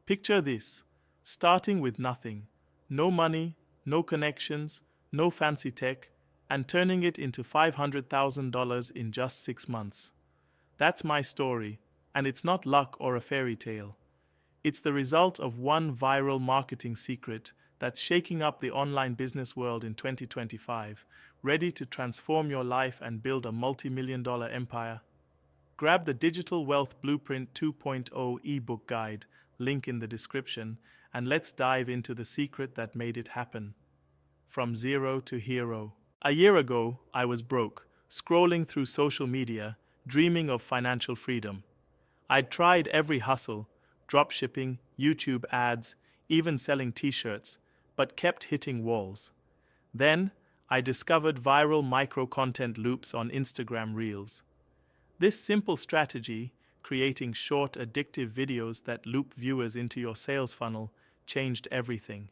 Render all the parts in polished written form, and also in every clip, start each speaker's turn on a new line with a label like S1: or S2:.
S1: Picture this, starting with nothing, no money, no connections, no fancy tech, and turning it into $500,000 in just 6 months. That's my story, and it's not luck or a fairy tale. It's the result of one viral marketing secret that's shaking up the online business world in 2025, ready to transform your life and build a multi-million-dollar empire. Grab the Digital Wealth Blueprint 2.0 ebook guide, link in the description, and let's dive into the secret that made it happen. From zero to hero. A year ago, I was broke, scrolling through social media, dreaming of financial freedom. I'd tried every hustle, dropshipping, YouTube ads, even selling t-shirts, but kept hitting walls. Then, I discovered viral micro-content loops on Instagram Reels. This simple strategy, creating short, addictive videos that loop viewers into your sales funnel, changed everything.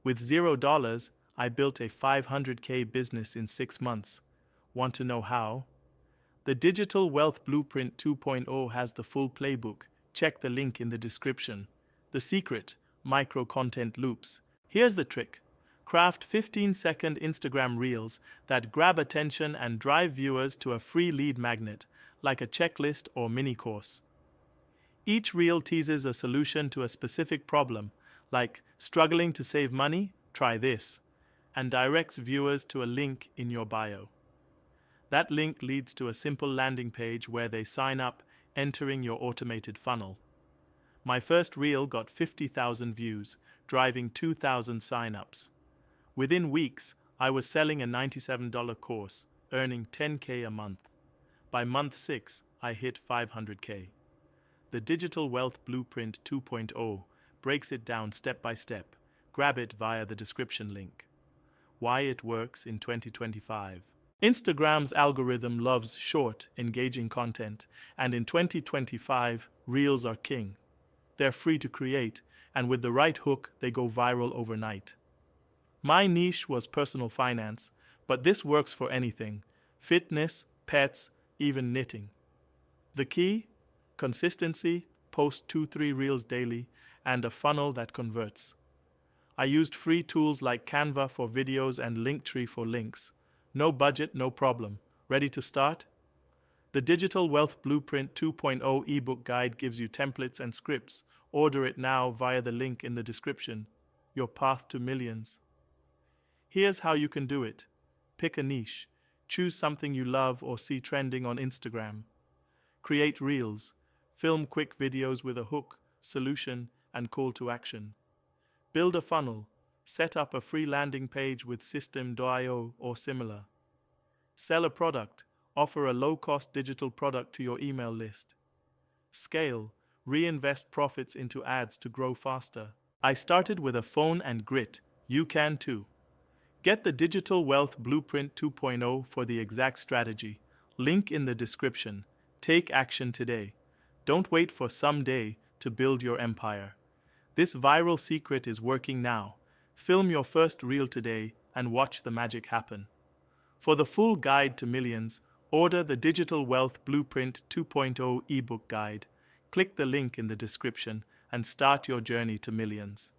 S1: With $0, I built a $500K business in 6 months. Want to know how? The Digital Wealth Blueprint 2.0 has the full playbook. Check the link in the description. The secret, micro-content loops. Here's the trick. Craft 15-second Instagram Reels that grab attention and drive viewers to a free lead magnet, like a checklist or mini-course. Each reel teases a solution to a specific problem, like struggling to save money? Try this, and directs viewers to a link in your bio. That link leads to a simple landing page where they sign up, entering your automated funnel. My first reel got 50,000 views, driving 2,000 sign-ups. Within weeks, I was selling a $97 course, earning $10K a month. By month 6, I hit $500K. The Digital Wealth Blueprint 2.0 breaks it down step by step. Grab it via the description link. Why it works in 2025. Instagram's algorithm loves short, engaging content, and in 2025, Reels are king. They're free to create, and with the right hook, they go viral overnight. My niche was personal finance, but this works for anything: fitness, pets, even knitting. The key? Consistency, post 2-3 reels daily, and a funnel that converts. I used free tools like Canva for videos and Linktree for links. No budget, no problem. Ready to start? The Digital Wealth Blueprint 2.0 ebook guide gives you templates and scripts. Order it now via the link in the description. Your path to millions. Here's how you can do it. Pick a niche. Choose something you love or see trending on Instagram. Create reels. Film quick videos with a hook, solution, and call to action. Build a funnel. Set up a free landing page with System.io or similar. Sell a product. Offer a low-cost digital product to your email list. Scale. Reinvest profits into ads to grow faster. I started with a phone and grit. You can too. Get the Digital Wealth Blueprint 2.0 for the exact strategy. Link in the description. Take action today. Don't wait for someday to build your empire. This viral secret is working now. Film your first reel today and watch the magic happen. For the full guide to millions, order the Digital Wealth Blueprint 2.0 ebook guide. Click the link in the description and start your journey to millions.